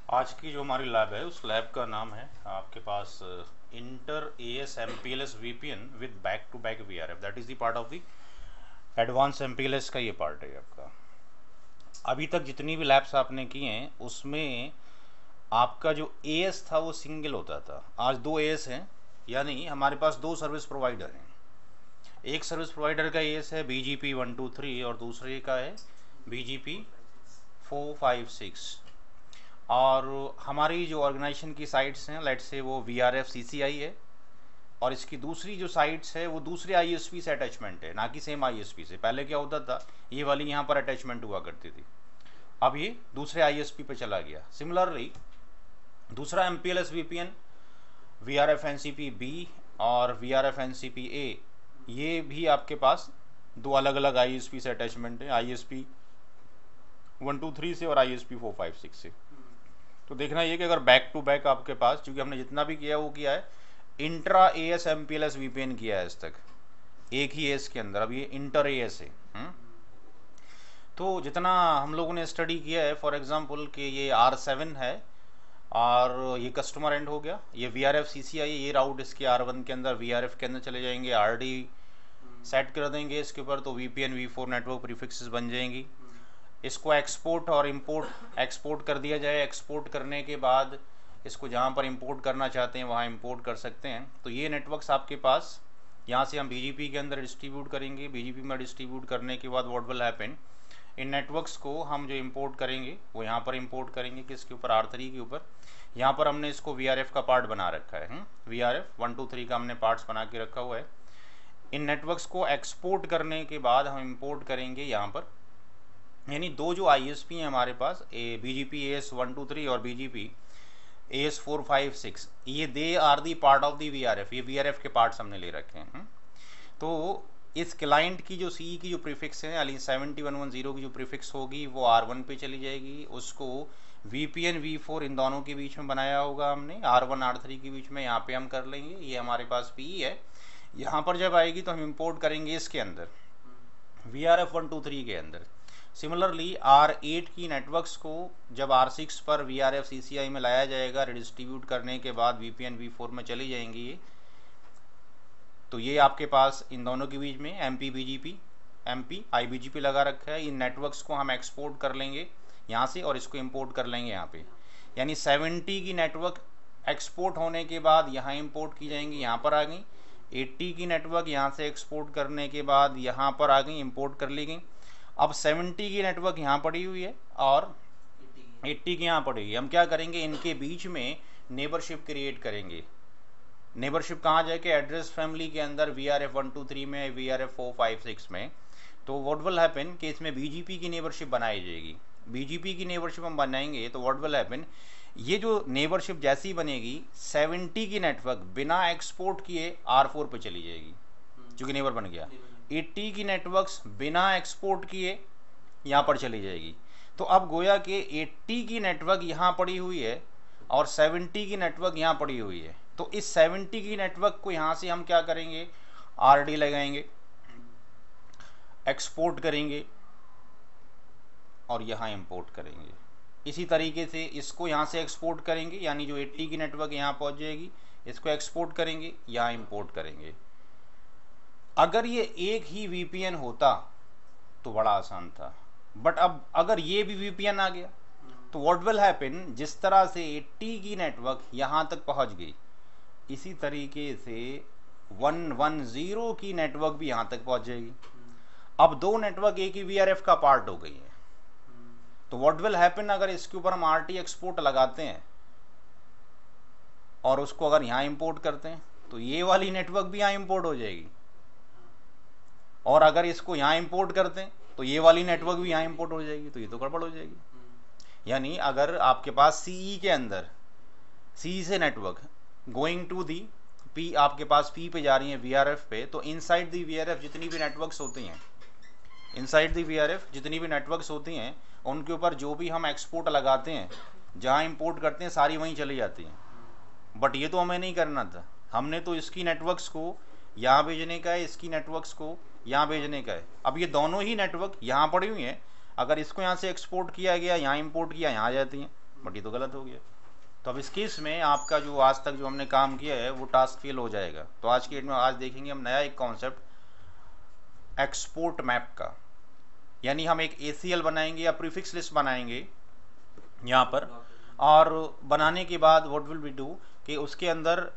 आज की जो हमारी लैब है उस लैब का नाम है आपके पास inter AS MPLS VPN with back to back VRF. That is the part of the advance MPLS का ये पार्ट है आपका। अभी तक जितनी भी लैब्स आपने की हैं उसमें आपका जो एएस था वो सिंगल होता था। आज दो एएस हैं, यानी हमारे पास दो सर्विस प्रोवाइडर हैं। एक सर्विस प्रोवाइडर का एएस है BGP 123 और दूसरे का है BGP 456। और हमारी जो ऑर्गेनाइजेशन की साइट्स हैं, लेट्स से वो VRF CCI है, और इसकी दूसरी जो साइट्स है वो दूसरे ISP से अटैचमेंट है, ना कि सेम ISP से। पहले क्या होता था, ये वाली यहाँ पर अटैचमेंट हुआ करती थी, अब ये दूसरे ISP पे चला गया। सिमिलरली दूसरा MPLS VPN VRF NCP B और VRF NCP A, ये भी आपके पास दो अलग अलग ISP से अटैचमेंट है, ISP 123 से और ISP 456 से। तो देखना ये कि अगर बैक टू बैक आपके पास, क्योंकि हमने जितना भी किया वो किया है इंट्रा AS MPLS VPN किया है आज तक, एक ही एस के अंदर। अब ये इंटर AS है। तो जितना हम लोगों ने स्टडी किया है, फॉर एग्जांपल कि ये R7 है और ये कस्टमर एंड हो गया, ये VRF CCI, ये राउट इसके R1 के अंदर VRF के अंदर चले जाएंगे, RD सेट कर देंगे इसके ऊपर, तो VPN V4 नेटवर्क प्रीफिक्सेस बन जाएंगी। इसको एक्सपोर्ट और इंपोर्ट, एक्सपोर्ट कर दिया जाए, एक्सपोर्ट करने के बाद इसको जहाँ पर इंपोर्ट करना चाहते हैं वहाँ इंपोर्ट कर सकते हैं। तो ये नेटवर्क्स आपके पास यहाँ से हम BGP के अंदर डिस्ट्रीब्यूट करेंगे। BGP में डिस्ट्रीब्यूट करने के बाद what will happen, in networks को हम जो इंपोर्ट करेंगे वो यहाँ पर इंपोर्ट करेंगे, किसके ऊपर, R3 के ऊपर। यहाँ पर हमने इसको VRF का पार्ट बना रखा है, VRF 1 2 3 का हमने पार्ट्स बना के रखा हुआ है। इन नेटवर्क्स को एक्सपोर्ट करने के बाद हम इंपोर्ट करेंगे यहाँ पर, यानी दो जो ISP हैं हमारे पास, BGP AS 123 और BGP AS 456, ये they are the part of the VRF, ये VRF के पार्ट्स हमने ले रखे हैं। तो इस क्लाइंट की जो CE की जो प्रीफिक्स है, यानी 7110 की जो प्रीफिक्स होगी वो R1 पे चली जाएगी। उसको VPN V4 इन दोनों के बीच में बनाया होगा हमने, R1 R3 के बीच में, यहाँ पे हम कर लेंगे। ये हमारे पास PE है, यहाँ पर जब आएगी तो हम इंपोर्ट करेंगे इसके अंदर VRF 123 के अंदर। सिमिलरली R8 की नेटवर्क्स को जब R6 पर VRF CCI में लाया जाएगा, रिडिस्ट्रीब्यूट करने के बाद VPN V4 में चली जाएंगी ये। तो ये आपके पास इन दोनों के बीच में MP BGP MP IBGP लगा रखा है। इन नेटवर्क्स को हम एक्सपोर्ट कर लेंगे यहाँ से और इसको इंपोर्ट कर लेंगे यहाँ पे, यानी 70 की नेटवर्क एक्सपोर्ट होने के बाद यहाँ इंपोर्ट की जाएंगी, यहाँ पर आ गई। 80 की नेटवर्क यहाँ से एक्सपोर्ट करने के बाद यहाँ पर आ गई, इंपोर्ट कर ली गई। अब 70 की नेटवर्क यहाँ पड़ी हुई है और 80 की यहाँ पड़ी हुई है। हम क्या करेंगे, इनके बीच में नेबरशिप क्रिएट करेंगे। नेबरशिप कहाँ जाके, एड्रेस फैमिली के अंदर VRF 123 में, VRF 456 में। तो व्हाट विल हैपन कि इसमें BGP की नेबरशिप बनाई जाएगी। BGP की नेबरशिप हम बनाएंगे तो व्हाट विल हैपन, ये जो नेबरशिप जैसी बनेगी, 70 की नेटवर्क बिना एक्सपोर्ट किए R4 पे चली जाएगी, क्योंकि नेबर बन गया। 80 की नेटवर्क्स बिना एक्सपोर्ट किए यहाँ पर चली जाएगी। तो अब गोया कि 80 की नेटवर्क यहाँ पड़ी हुई है और 70 की नेटवर्क यहाँ पड़ी हुई है। तो इस 70 की नेटवर्क को यहाँ से हम क्या करेंगे, RD लगाएंगे, एक्सपोर्ट करेंगे और यहाँ इंपोर्ट करेंगे। इसी तरीके से इसको यहाँ से एक्सपोर्ट करेंगे, यानी जो 80 की नेटवर्क यहाँ पहुँच जाएगी, इसको एक्सपोर्ट करेंगे, यहाँ इंपोर्ट करेंगे। अगर ये एक ही VPN होता तो बड़ा आसान था, बट अब अगर ये भी VPN आ गया तो व्हाट विल हैपन, जिस तरह से 80 की नेटवर्क यहाँ तक पहुँच गई, इसी तरीके से 110 की नेटवर्क भी यहाँ तक पहुँच जाएगी। अब दो नेटवर्क एक ही VRF का पार्ट हो गई है। तो व्हाट विल हैपन, अगर इसके ऊपर हम RT एक्सपोर्ट लगाते हैं और उसको अगर यहाँ इंपोर्ट करते हैं तो ये वाली नेटवर्क भी यहाँ इंपोर्ट हो जाएगी, और अगर इसको यहाँ इंपोर्ट करते हैं तो ये वाली नेटवर्क भी यहाँ इंपोर्ट हो जाएगी। तो ये तो गड़बड़ हो जाएगी। यानी अगर आपके पास CE के अंदर, CE से network going to the P, आपके पास P पे जा रही है VRF पे, तो इनसाइड दी VRF जितनी भी नेटवर्क्स होती हैं, इनसाइड दी VRF जितनी भी नेटवर्क्स होती हैं, उनके ऊपर जो भी हम एक्सपोर्ट लगाते हैं, जहाँ इंपोर्ट करते हैं, सारी वहीं चली जाती हैं। बट ये तो हमें नहीं करना था, हमने तो इसकी नेटवर्क्स को यहाँ भेजने का है, इसकी नेटवर्क्स को यहाँ भेजने का है। अब ये दोनों ही नेटवर्क यहाँ पड़ी हुई हैं, अगर इसको यहाँ से एक्सपोर्ट किया गया, यहाँ इंपोर्ट किया, यहाँ आ जाती हैं। बट ये तो गलत हो गया। तो अब इस केस में आपका जो आज तक जो हमने काम किया है वो टास्क फेल हो जाएगा। तो आज की डेट में आज देखेंगे हम नया एक कॉन्सेप्ट एक्सपोर्ट मैप का, यानी हम एक ACL बनाएंगे या प्रीफिक्स लिस्ट बनाएंगे यहाँ पर, और बनाने के बाद व्हाट विल वी डू कि उसके अंदर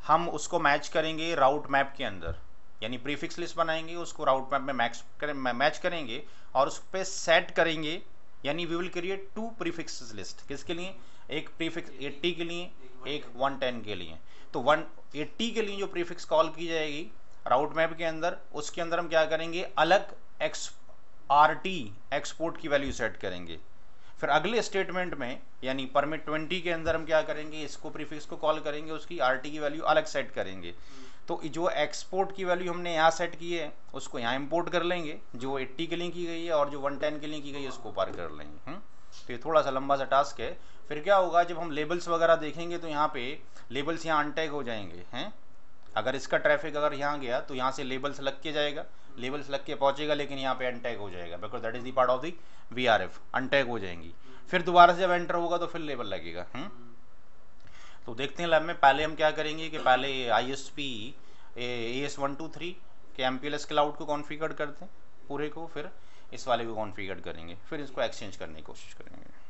हम उसको मैच करेंगे राउट मैप के अंदर, यानी प्रीफिक्स लिस्ट बनाएंगे उसको राउट मैप में मैच करेंगे और उस पर सेट करेंगे, यानी we will create 2 prefix list. किसके लिए? एक प्रीफिक्स 80 के लिए, एक 110 के लिए। तो 180 के लिए जो प्रीफिक्स कॉल की जाएगी राउट मैप के अंदर, उसके अंदर हम क्या करेंगे, अलग RT एक्सपोर्ट की वैल्यू सेट करेंगे। फिर अगले स्टेटमेंट में यानी परमिट 20 के अंदर हम क्या करेंगे, इसको प्रीफिक्स को कॉल करेंगे, उसकी RT की वैल्यू अलग सेट करेंगे। तो जो एक्सपोर्ट की वैल्यू हमने यहाँ सेट की है उसको यहाँ इंपोर्ट कर लेंगे, जो 80 के लिए की गई है और जो 110 के लिए की गई है उसको पार कर लेंगे। तो ये थोड़ा सा लंबा सा टास्क है। फिर क्या होगा, जब हम लेबल्स वगैरह देखेंगे तो यहाँ पे लेबल्स यहाँ अनटैग हो जाएंगे हैं। अगर इसका ट्रैफिक अगर यहाँ गया तो यहाँ से लेबल्स लग के जाएगा, लेबल्स लग के पहुँचेगा, लेकिन यहाँ पे अनटैग हो जाएगा because that is the part of the VRF, untag हो जाएंगी। फिर दोबारा से जब एंटर होगा तो फिर लेबल लगेगा। तो देखते हैं लैब में। पहले हम क्या करेंगे कि पहले ISP AS123 के MPLS क्लाउड को कॉन्फ़िगर करते हैं पूरे को, फिर इस वाले को कॉन्फ़िगर करेंगे, फिर इसको एक्सचेंज करने की कोशिश करेंगे।